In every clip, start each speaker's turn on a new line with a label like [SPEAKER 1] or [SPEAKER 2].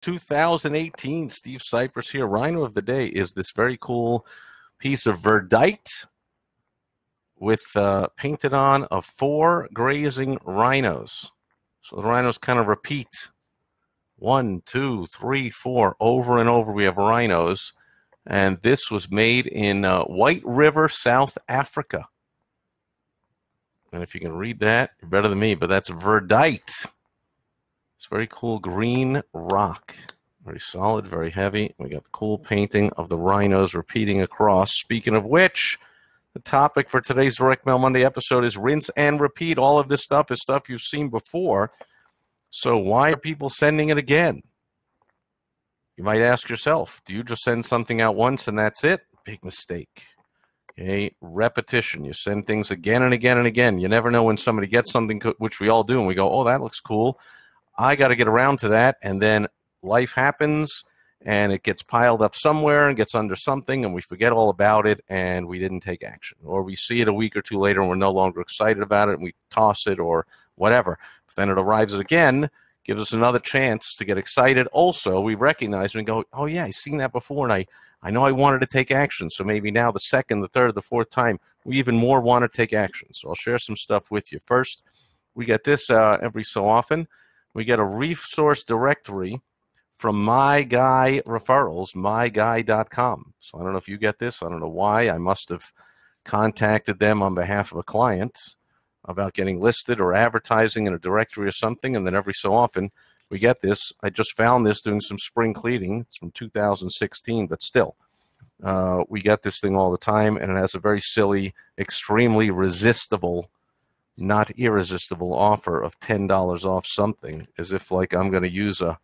[SPEAKER 1] 2018. Steve Sipress here. Rhino of the day is this very cool piece of verdite with painted on of 4 grazing rhinos. So the rhinos kind of repeat. 1, 2, 3, 4. Over and over we have rhinos. And this was made in White River, South Africa. And if you can read that, you're better than me, but that's verdite. It's very cool green rock. Very solid, very heavy. We got the cool painting of the rhinos repeating across. Speaking of which, the topic for today's Direct Mail Monday episode is rinse and repeat. All of this stuff is stuff you've seen before. So why are people sending it again? You might ask yourself, do you just send something out once and that's it? Big mistake. Okay, repetition. You send things again and again and again. You never know when somebody gets something, which we all do, and we go, oh, that looks cool. I got to get around to that, and then life happens, and it gets piled up somewhere and gets under something, and we forget all about it, and we didn't take action. Or we see it a week or two later, and we're no longer excited about it, and we toss it or whatever. But then it arrives again, gives us another chance to get excited. Also, we recognize and go, oh, yeah, I've seen that before, and I know I wanted to take action. So maybe now the second, the third, the fourth time, we even more want to take action. So I'll share some stuff with you. First, we get this every so often. We get a resource directory from My Guy Referrals, myguy.com. So I don't know if you get this. I don't know why. I must have contacted them on behalf of a client about getting listed or advertising in a directory or something, and then every so often we get this. I just found this doing some spring cleaning. It's from 2016, but still, we get this thing all the time, and it has a very silly, extremely resistible, not irresistible offer of $10 off something, as if like I'm going to use a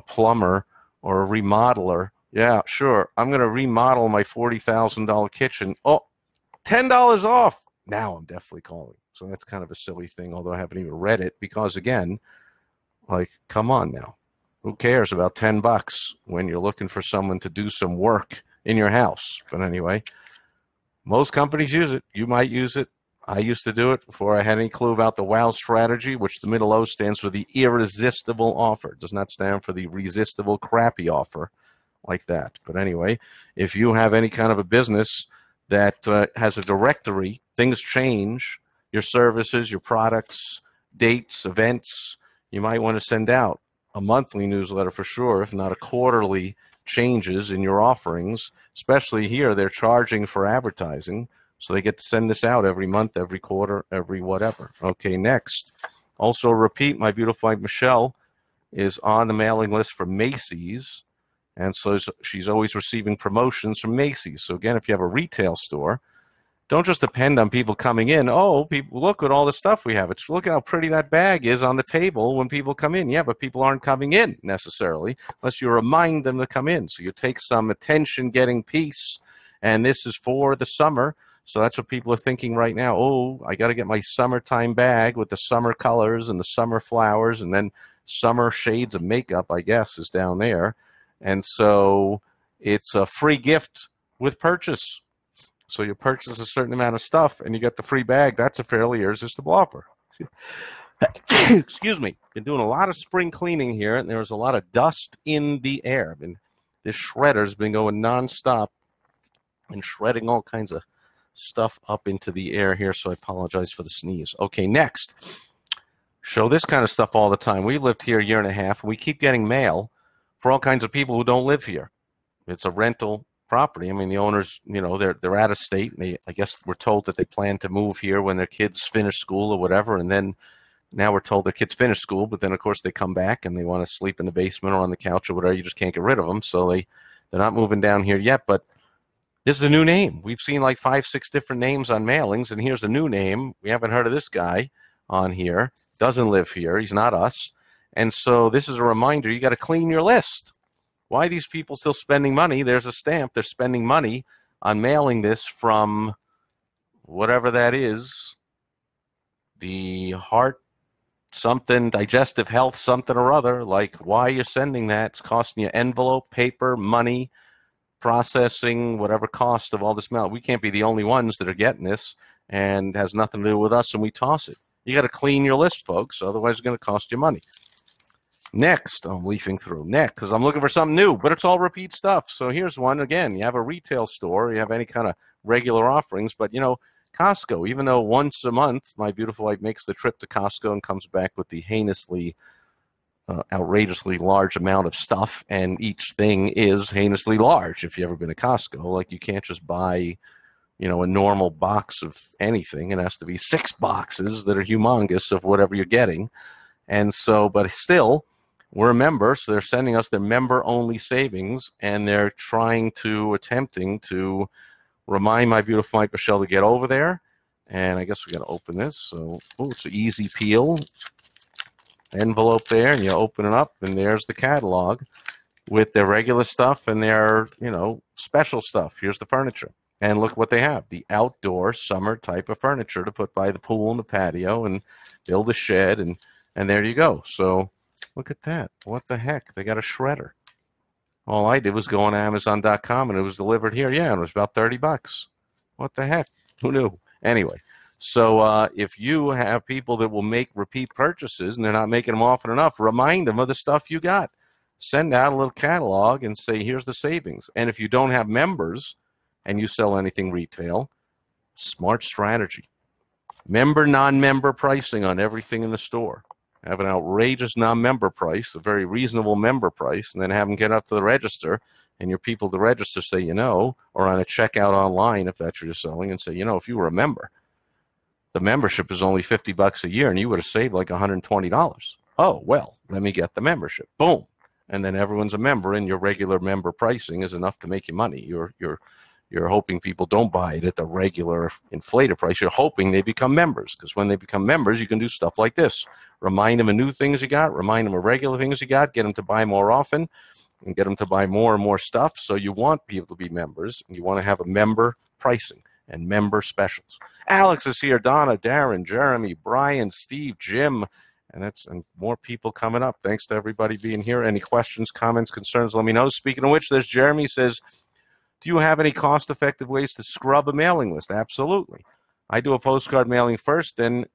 [SPEAKER 1] plumber or a remodeler. Yeah, sure, I'm going to remodel my $40,000 kitchen. Oh, $10 off. Now I'm definitely calling. So that's kind of a silly thing, although I haven't even read it, because again, like, come on now. Who cares about $10 when you're looking for someone to do some work in your house? But anyway, most companies use it. You might use it. I used to do it before I had any clue about the WOW strategy, which the middle O stands for the irresistible offer. It does not stand for the resistible crappy offer like that. But anyway, if you have any kind of a business that has a directory, things change, your services, your products, dates, events, you might want to send out a monthly newsletter for sure, if not a quarterly changes in your offerings. Especially here, they're charging for advertising, so they get to send this out every month, every quarter, every whatever. Okay, next. Also repeat, my beautiful wife Michelle is on the mailing list for Macy's, and so she's always receiving promotions from Macy's. So again, if you have a retail store, don't just depend on people coming in. Oh, people, look at all the stuff we have. Look at how pretty that bag is on the table when people come in. Yeah, but people aren't coming in necessarily unless you remind them to come in. So you take some attention-getting piece, and this is for the summer. So that's what people are thinking right now. Oh, I got to get my summertime bag with the summer colors and the summer flowers, and then summer shades of makeup, I guess, is down there. And so it's a free gift with purchase. So you purchase a certain amount of stuff and you get the free bag. That's a fairly irresistible offer. Excuse me. Been doing a lot of spring cleaning here, and there's a lot of dust in the air. This shredder's been going nonstop and shredding all kinds of stuff up into the air here, so I apologize for the sneeze. Okay, next. Show this kind of stuff all the time. We've lived here a year and a half, and we keep getting mail for all kinds of people who don't live here. It's a rental property. I mean, the owners, you know, they're out of state. And I guess we're told that they plan to move here when their kids finish school or whatever. And then now we're told their kids finish school, but then of course they come back and they want to sleep in the basement or on the couch or whatever. You just can't get rid of them. So they're not moving down here yet. But this is a new name. We've seen like 5, 6 different names on mailings, and here's a new name. We haven't heard of this guy on here. Doesn't live here. He's not us. And so this is a reminder. You got to clean your list. Why are these people still spending money? There's a stamp. They're spending money on mailing this from whatever that is, the heart something, digestive health something or other. Like, why are you sending that? It's costing you envelope, paper, money, processing, whatever cost of all this mail. We can't be the only ones that are getting this, and it has nothing to do with us, and we toss it. You got to clean your list, folks, otherwise it's going to cost you money. Next, I'm leafing through. Next, because I'm looking for something new, but it's all repeat stuff. So here's one. Again, you have a retail store, you have any kind of regular offerings, but Costco, even though once a month my beautiful wife makes the trip to Costco and comes back with the heinously, outrageously large amount of stuff, and each thing is heinously large. If you've ever been to Costco, like you can't just buy, a normal box of anything. It has to be 6 boxes that are humongous of whatever you're getting. And so, but still, we're a member, so they're sending us their member-only savings, and they're attempting to remind my beautiful wife Michelle to get over there. And I guess we got to open this. So, it's an easy peel envelope there, and you open it up, and there's the catalog with their regular stuff and their, special stuff. Here's the furniture. And look what they have, the outdoor summer type of furniture to put by the pool and the patio and build a shed, and there you go. So look at that. What the heck? They got a shredder. All I did was go on Amazon.com and it was delivered here. Yeah, and it was about $30. What the heck? Who knew? Anyway, so if you have people that will make repeat purchases and they're not making them often enough, remind them of the stuff you got. Send out a little catalog and say, here's the savings. And if you don't have members and you sell anything retail, smart strategy. Member, non-member pricing on everything in the store. Have an outrageous non-member price, a very reasonable member price, and then have them get up to the register, and your people at the register say, or on a checkout online, if that's what you're selling, and say, if you were a member, the membership is only $50 a year, and you would have saved like $120. Oh, well, let me get the membership. Boom. And then everyone's a member, and your regular member pricing is enough to make you money. You're hoping people don't buy it at the regular inflated price. You're hoping they become members, because when they become members, you can do stuff like this. Remind them of new things you got. Remind them of regular things you got. Get them to buy more often and get them to buy more and more stuff. So you want people to be members, and you want to have a member pricing and member specials. Alex is here. Donna, Darren, Jeremy, Brian, Steve, Jim, and more people coming up. Thanks to everybody being here. Any questions, comments, concerns, let me know. Speaking of which, there's Jeremy says, do you have any cost-effective ways to scrub a mailing list? Absolutely. I do a postcard mailing first, then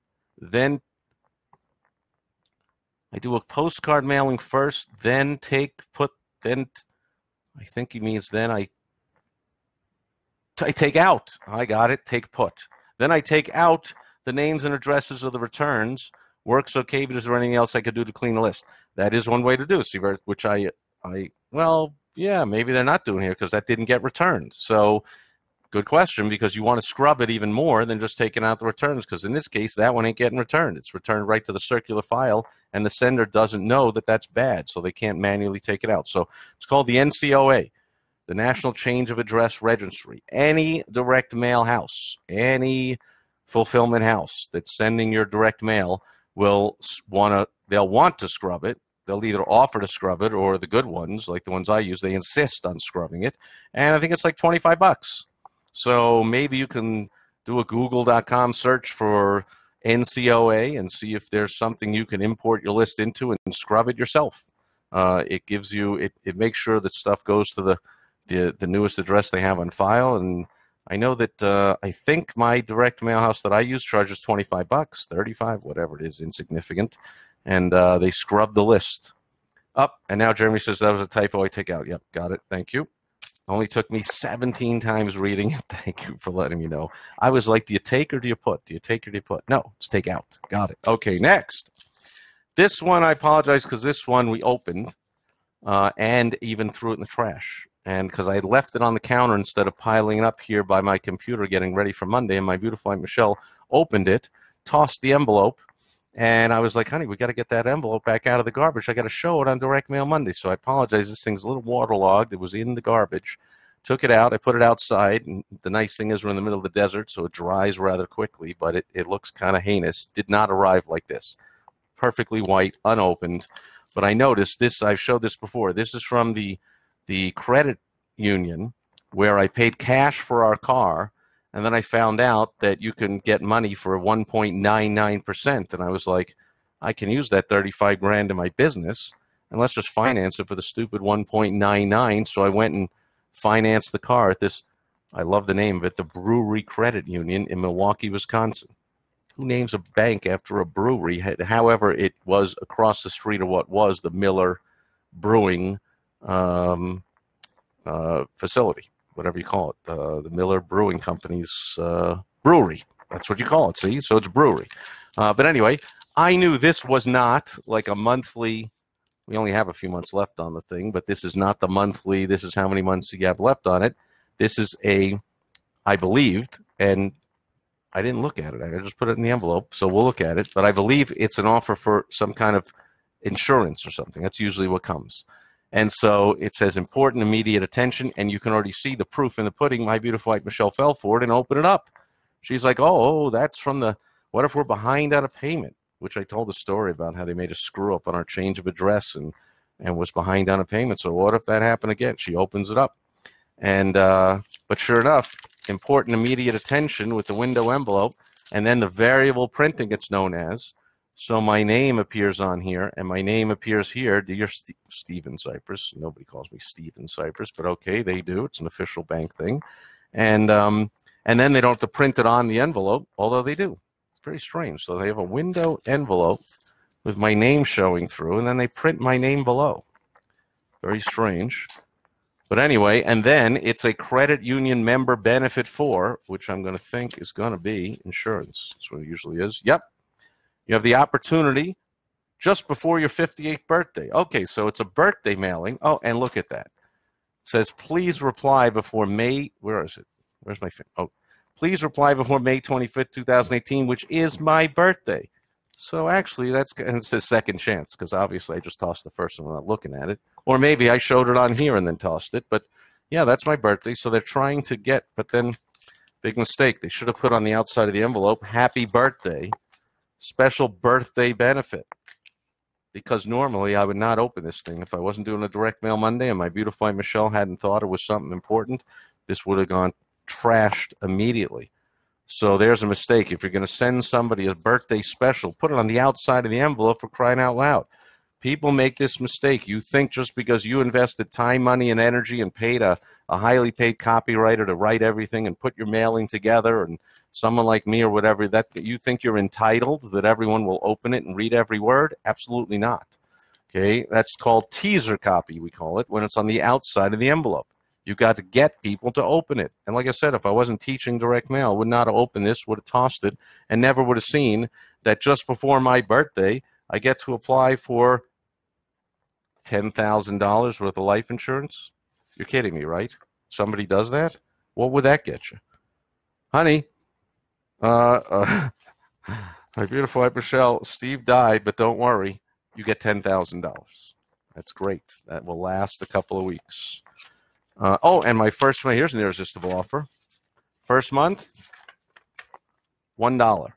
[SPEAKER 1] I do a postcard mailing first, then I think he means then I take out. I got it. Take put. Then I take out the names and addresses of the returns. Works okay, but is there anything else I could do to clean the list? That is one way to do it, which yeah, maybe they're not doing here because that didn't get returned. So good question, because you want to scrub it even more than just taking out the returns, because in this case, that one ain't getting returned. It's returned right to the circular file, and the sender doesn't know that that's bad, so they can't manually take it out. So it's called the NCOA, the National Change of Address Registry. Any direct mail house, any fulfillment house that's sending your direct mail they'll want to scrub it. They'll either offer to scrub it, or the good ones, like the ones I use, they insist on scrubbing it. And I think it's like $25. So maybe you can do a google.com search for NCOA and see if there's something you can import your list into and scrub it yourself. It gives you, it makes sure that stuff goes to the newest address they have on file. And I know that I think my direct mail house that I use charges $25, 35, whatever it is, insignificant. And they scrub the list up. And now Jeremy says that was a typo I take out. Yep, got it. Thank you. Only took me 17 times reading it. Thank you for letting me know. I was like, do you take or do you put? Do you take or do you put? No, it's take out. Got it. Okay, next. This one, I apologize, because this one we opened and even threw it in the trash. And because I had left it on the counter instead of piling it up here by my computer getting ready for Monday, and my beautiful wife Michelle opened it, tossed the envelope, and I was like, honey, we got to get that envelope back out of the garbage. I got to show it on Direct Mail Monday. So I apologize. This thing's a little waterlogged. It was in the garbage. Took it out. I put it outside. And the nice thing is we're in the middle of the desert, so it dries rather quickly, but it looks kind of heinous. Did not arrive like this. Perfectly white, unopened. But I noticed this. I've showed this before. This is from the credit union where I paid cash for our car. And then I found out that you can get money for 1.99%. And I was like, I can use that 35 grand in my business, and let's just finance it for the stupid 1.99. So I went and financed the car at this, I love the name of it, the Brewery Credit Union in Milwaukee, Wisconsin. Who names a bank after a brewery? However, it was across the street of what was the Miller Brewing um, facility, whatever you call it, the Miller Brewing Company's brewery. That's what you call it, see? So it's brewery. But anyway, I knew this was not like a monthly. We only have a few months left on the thing, but this is not the monthly. This is how many months you have left on it. This is I believed, and I didn't look at it. I just put it in the envelope, so we'll look at it. But I believe it's an offer for some kind of insurance or something. That's usually what comes. And so it says important immediate attention, and you can already see the proof in the pudding. My beautiful wife Michelle fell for it and opened it up. She's like, oh, that's from the, what if we're behind on a payment? Which I told the story about how they made a screw up on our change of address and was behind on a payment. So what if that happened again? She opens it up. And but sure enough, important immediate attention with the window envelope, and then the variable printing it's known as. So my name appears on here, and my name appears here. Dear Stephen Sipress. Nobody calls me Stephen Sipress, but okay, they do. It's an official bank thing. And then they don't have to print it on the envelope, although they do. It's very strange. So they have a window envelope with my name showing through, and then they print my name below. Very strange. But anyway, and then it's a credit union member benefit for, which I'm going to think is going to be insurance. That's what it usually is. Yep. You have the opportunity just before your 58th birthday. Okay, so it's a birthday mailing. Oh, and look at that. It says, please reply before May. Where is it? Where's my phone? Oh, please reply before May 25th, 2018, which is my birthday. So actually, and it says second chance, because obviously I just tossed the first one without looking at it. Or maybe I showed it on here and then tossed it. But yeah, that's my birthday. So they're trying to get, but then big mistake. They should have put on the outside of the envelope, happy birthday, special birthday benefit. Because normally I would not open this thing. If I wasn't doing a direct mail Monday and my beautiful wife Michelle hadn't thought it was something important, this would have gone trashed immediately. So there's a mistake. If you're going to send somebody a birthday special, put it on the outside of the envelope, for crying out loud. People make this mistake. You think just because you invested time, money, and energy and paid a highly paid copywriter to write everything and put your mailing together, and someone like me or whatever, that you think you're entitled, that everyone will open it and read every word? Absolutely not. Okay, that's called teaser copy, we call it, when it's on the outside of the envelope. You've got to get people to open it. And like I said, if I wasn't teaching direct mail, I would not have opened this, would have tossed it, and never would have seen that just before my birthday, I get to apply for $10,000 worth of life insurance. You're kidding me, right? Somebody does that? What would that get you? Honey, my beautiful wife, Michelle, Steve died, but don't worry. You get $10,000. That's great. That will last a couple of weeks. And my first month, here's an irresistible offer. First month, $1.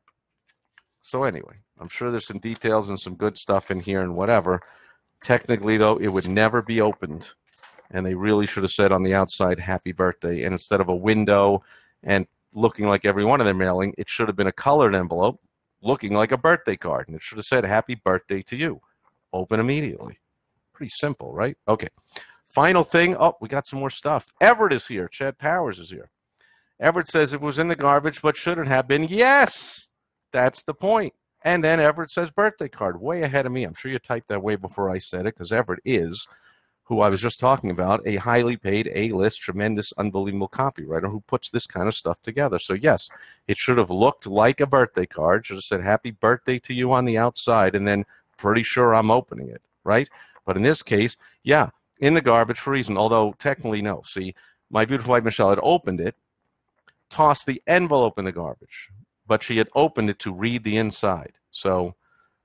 [SPEAKER 1] So anyway, I'm sure there's some details and some good stuff in here and whatever. Technically, though, it would never be opened. And they really should have said on the outside, happy birthday. And instead of a window and looking like every one of their mailing, it should have been a colored envelope looking like a birthday card. And it should have said, happy birthday to you. Open immediately. Pretty simple, right? Okay. Final thing. Oh, we got some more stuff. Everett is here. Chad Powers is here. Everett says it was in the garbage, but should it have been? Yes. That's the point. And then Everett says birthday card. Way ahead of me. I'm sure you typed that way before I said it, because Everett is, who I was just talking about, a highly paid, A-list, tremendous, unbelievable copywriter who puts this kind of stuff together. So yes, it should have looked like a birthday card. Should have said happy birthday to you on the outside, and then pretty sure I'm opening it, right? But in this case, yeah, in the garbage for a reason, although technically no. See, my beautiful wife Michelle had opened it, tossed the envelope in the garbage, but she had opened it to read the inside. So,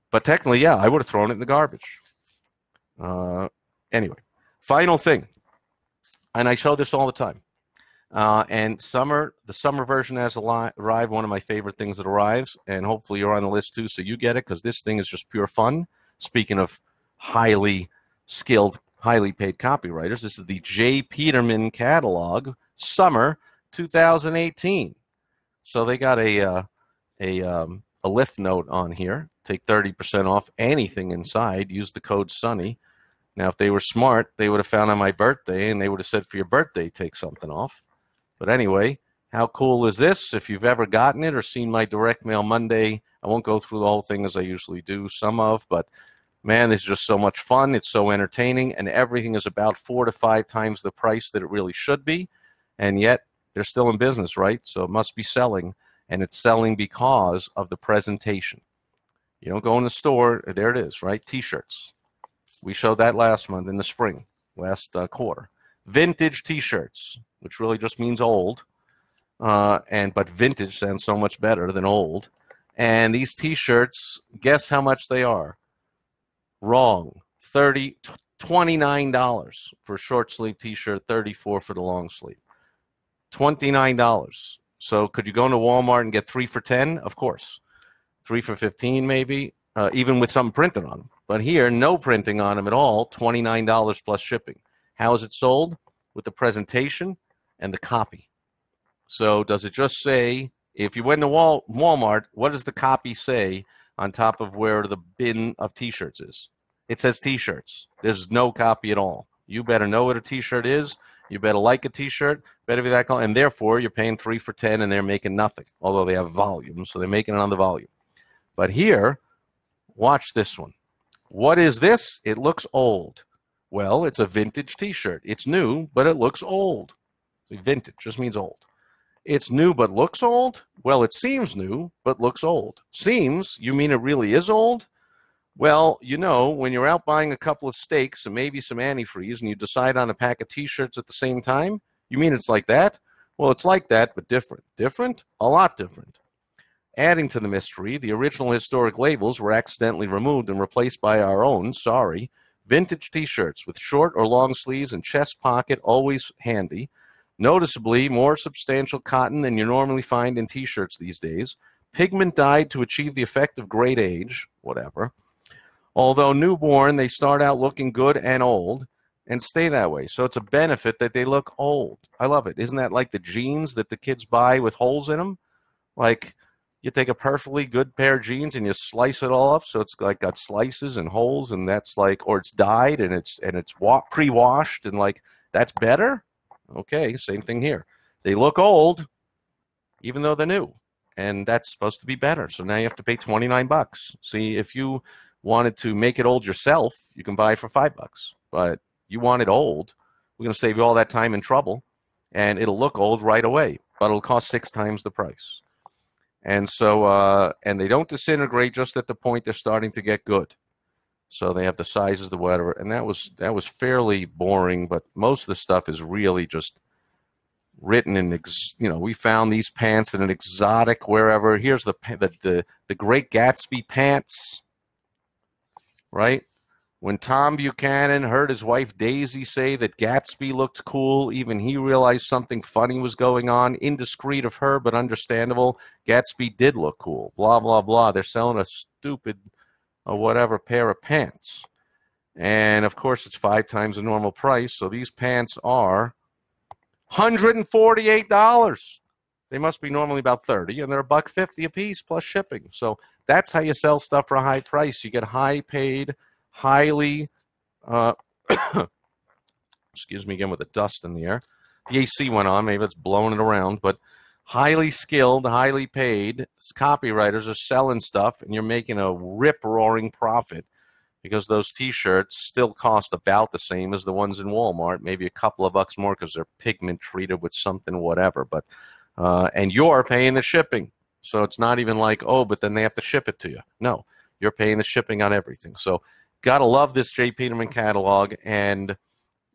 [SPEAKER 1] but technically, yeah, I would have thrown it in the garbage. Anyway, final thing, and I show this all the time. And the summer version has arrived, one of my favorite things that arrives, and hopefully you're on the list too, so you get it, because this thing is just pure fun. Speaking of highly skilled, highly paid copywriters, this is the J. Peterman catalog, summer 2018. So they got a lift note on here. Take 30% off anything inside. Use the code SUNNY. Now, if they were smart, they would have found on my birthday, and they would have said, for your birthday, take something off. But anyway, How cool is this? If you've ever gotten it or seen my Direct Mail Monday, I won't go through the whole thing as I usually do, some of, but man, this is just so much fun. It's so entertaining, and everything is about 4 to 5 times the price that it really should be, and yet they're still in business, right? So it must be selling, and it's selling because of the presentation. You don't go in the store, there it is, right? T-shirts. We showed that last month in the spring, last quarter. Vintage T-shirts, which really just means old, but vintage sounds so much better than old. And these T-shirts, guess how much they are? Wrong. $29 for a short sleeve T-shirt, $34 for the long sleeve. $29. So could you go into Walmart and get 3 for $10? Of course. 3 for $15 maybe, even with something printed on them. But here, no printing on them at all, $29 plus shipping. How is it sold? With the presentation and the copy. So does it just say, if you went to Walmart, what does the copy say on top of where the bin of T-shirts is? It says T-shirts. There's no copy at all. You better know what a T-shirt is. You better like a T-shirt. Better be that color. And therefore, you're paying 3 for $10, and they're making nothing. Although they have volume, so they're making it on the volume. But here, watch this one. What is this? It looks old. Well, it's a vintage T-shirt. It's new, but it looks old. Vintage just means old. It's new but looks old? Well, it seems new but looks old. Seems? You mean it really is old? Well, you know, when you're out buying a couple of steaks and maybe some antifreeze and you decide on a pack of T-shirts at the same time, you mean it's like that? Well, it's like that, but different. Different? A lot different. Adding to the mystery, the original historic labels were accidentally removed and replaced by our own, vintage T-shirts with short or long sleeves and chest pocket, always handy. Noticeably more substantial cotton than you normally find in T-shirts these days. Pigment dyed to achieve the effect of great age, whatever. Although newborn, they start out looking good and old and stay that way. So it's a benefit that they look old. I love it. Isn't that like the jeans that the kids buy with holes in them? Like you take a perfectly good pair of jeans and you slice it all up so it's like got slices and holes, and that's like, or it's dyed and it's pre-washed, and like that's better? Okay, same thing here. They look old even though they're new, and that's supposed to be better. So now you have to pay $29. See, if you wanted to make it old yourself, you can buy it for $5. But you want it old, we're going to save you all that time and trouble, and it'll look old right away, but it'll cost 6 times the price. And so, and they don't disintegrate just at the point they're starting to get good. So they have the sizes, the whatever, and that was fairly boring. But most of the stuff is really just written in, we found these pants in an exotic wherever. Here's the Great Gatsby pants, right? When Tom Buchanan heard his wife Daisy say that Gatsby looked cool, even he realized something funny was going on. Indiscreet of her, but understandable. Gatsby did look cool. Blah, blah, blah. They're selling a stupid or whatever pair of pants. And, of course, it's 5 times the normal price. So these pants are $148. They must be normally about $30, and they're $1.50 a piece plus shipping. So that's how you sell stuff for a high price. You get high paid, highly, excuse me again with the dust in the air. The AC went on, maybe it's blowing it around, but highly skilled, highly paid copywriters are selling stuff, and you're making a rip-roaring profit because those T-shirts still cost about the same as the ones in Walmart, maybe a couple of bucks more because they're pigment treated with something, whatever. But and you're paying the shipping, so it's not even like, oh, but then they have to ship it to you. No, you're paying the shipping on everything. So gotta love this J. Peterman catalog, and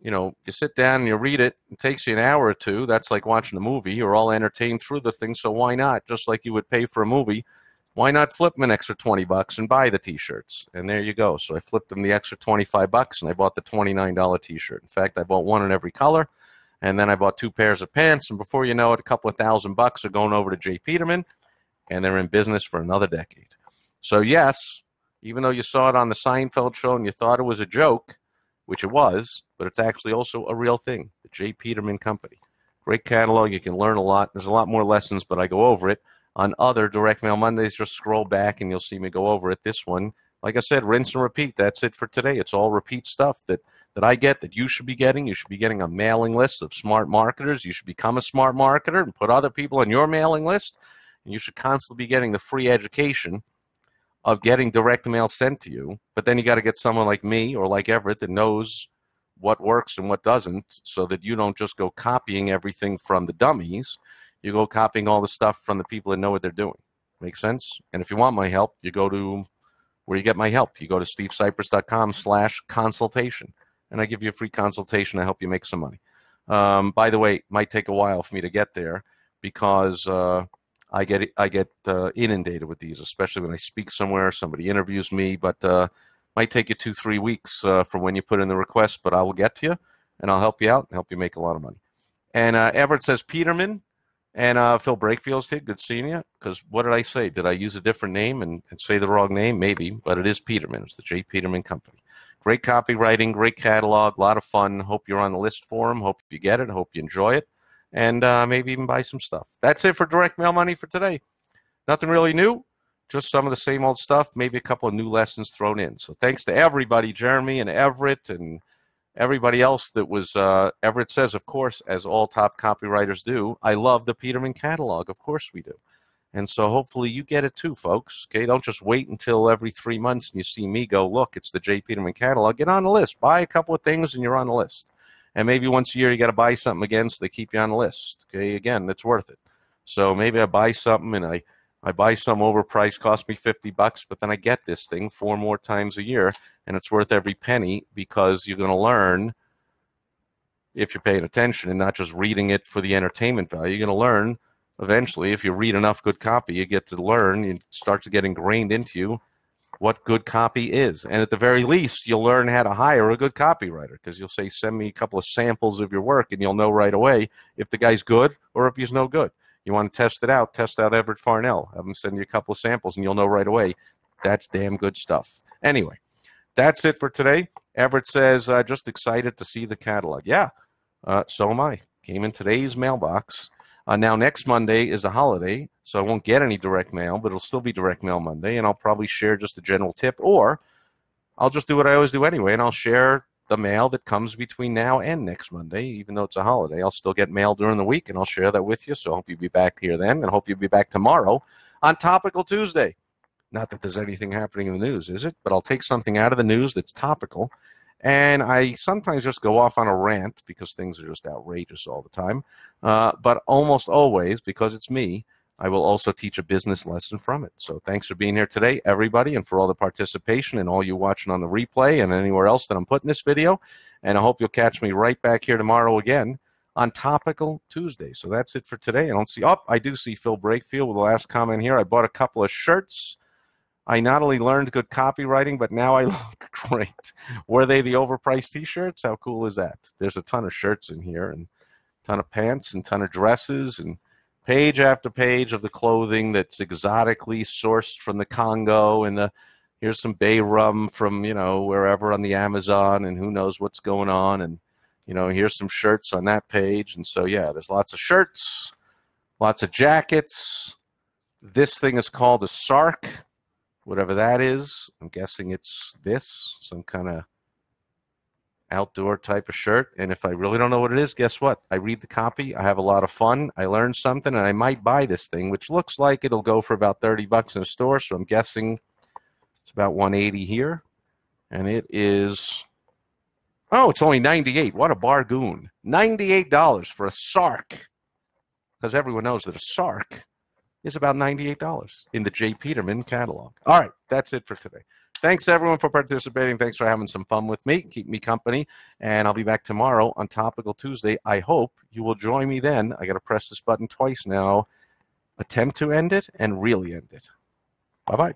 [SPEAKER 1] you sit down and you read it. It takes you an hour or two. That's like watching a movie. You're all entertained through the thing, so why not? Just like you would pay for a movie, why not flip them an extra $20 and buy the T-shirts? And there you go. So I flipped them the extra $25, and I bought the $29 T-shirt. In fact, I bought one in every color, and then I bought 2 pairs of pants, and before you know it, a couple of $1,000 are going over to J. Peterman, and they're in business for another decade. So yes, even though you saw it on the Seinfeld show and you thought it was a joke, which it was, but it's actually also a real thing, the J. Peterman Company. Great catalog. You can learn a lot. There's a lot more lessons, but I go over it on other Direct Mail Mondays. Just scroll back and you'll see me go over it. This one, like I said, rinse and repeat. That's it for today. It's all repeat stuff that that I get that you should be getting. You should be getting a mailing list of smart marketers. You should become a smart marketer and put other people on your mailing list. And you should constantly be getting the free education of getting direct mail sent to you. But then you got to get someone like me or like Everett that knows what works and what doesn't, so that you don't just go copying everything from the dummies. You go copying all the stuff from the people that know what they're doing. Make sense? And if you want my help, you go to where you get my help. You go to stevesipress.com/consultation, and I give you a free consultation to help you make some money. By the way, it might take a while for me to get there because I get inundated with these, especially when I speak somewhere, somebody interviews me, but might take you 2-3 weeks from when you put in the request, but I will get to you, and I'll help you out and help you make a lot of money. And Everett says Peterman, and Phil Breakfield's here. Good seeing you, because what did I say? Did I use a different name and say the wrong name? Maybe, but it is Peterman. It's the J. Peterman Company. Great copywriting, great catalog, a lot of fun. Hope you're on the list for them. Hope you get it. Hope you enjoy it, and maybe even buy some stuff. That's it for direct mail money for today. Nothing really new. Just some of the same old stuff, maybe a couple of new lessons thrown in. So thanks to everybody, Jeremy and Everett and everybody else that was, Everett says, of course, as all top copywriters do, I love the Peterman catalog. Of course we do. And so hopefully you get it too, folks. Okay, don't just wait until every 3 months and you see me go, look, it's the J. Peterman catalog. Get on the list. Buy a couple of things and you're on the list. And maybe once a year you got to buy something again so they keep you on the list. Okay, again, that's worth it. So maybe I buy something and I buy some overpriced, cost me $50, but then I get this thing 4 more times a year, and it's worth every penny because you're going to learn if you're paying attention and not just reading it for the entertainment value. You're going to learn eventually. If you read enough good copy, you get to learn. It starts to get ingrained into you what good copy is. And at the very least, you'll learn how to hire a good copywriter, because you'll say, send me a couple of samples of your work, and you'll know right away if the guy's good or if he's no good. You want to test out Everett Farnell. Have him send you a couple of samples, and you'll know right away that's damn good stuff. Anyway, that's it for today. Everett says, just excited to see the catalog. Yeah, so am I. Came in today's mailbox. Now, next Monday is a holiday, so I won't get any direct mail, but it'll still be direct mail Monday, and I'll probably share just a general tip, or I'll just do what I always do anyway, and I'll share the mail that comes between now and next Monday. Even though it's a holiday, I'll still get mail during the week, and I'll share that with you. So I hope you'll be back here then, and I hope you'll be back tomorrow on Topical Tuesday. Not that there's anything happening in the news, is it? But I'll take something out of the news that's topical, and I sometimes just go off on a rant because things are just outrageous all the time. But almost always, because it's me, I will also teach a business lesson from it. So thanks for being here today, everybody, and for all the participation and all you watching on the replay and anywhere else that I'm putting this video. And I hope you'll catch me right back here tomorrow again on Topical Tuesday. So that's it for today. I do see Phil Breakfield with the last comment here. I bought a couple of shirts. I not only learned good copywriting, but now I look great. Were they the overpriced T-shirts? How cool is that? There's a ton of shirts in here, and a ton of pants, and a ton of dresses, and page after page of the clothing that's exotically sourced from the Congo, and here's some bay rum from, wherever on the Amazon, and who knows what's going on, and, here's some shirts on that page. And so, yeah, there's lots of shirts, lots of jackets. This thing is called a sark, whatever that is. I'm guessing it's some kind of outdoor type of shirt. And if I really don't know what it is, guess what? I read the copy. I have a lot of fun. I learned something, and I might buy this thing, which looks like it'll go for about $30 in a store. So I'm guessing it's about $180 here. And it is, it's only $98. What a bargain. $98 for a sark. Because everyone knows that a sark is about $98 in the J. Peterman catalog. All right, that's it for today. Thanks, everyone, for participating. Thanks for having some fun with me. Keep me company, and I'll be back tomorrow on Topical Tuesday. I hope you will join me then. I got to press this button twice now. Attempt to end it and really end it. Bye-bye.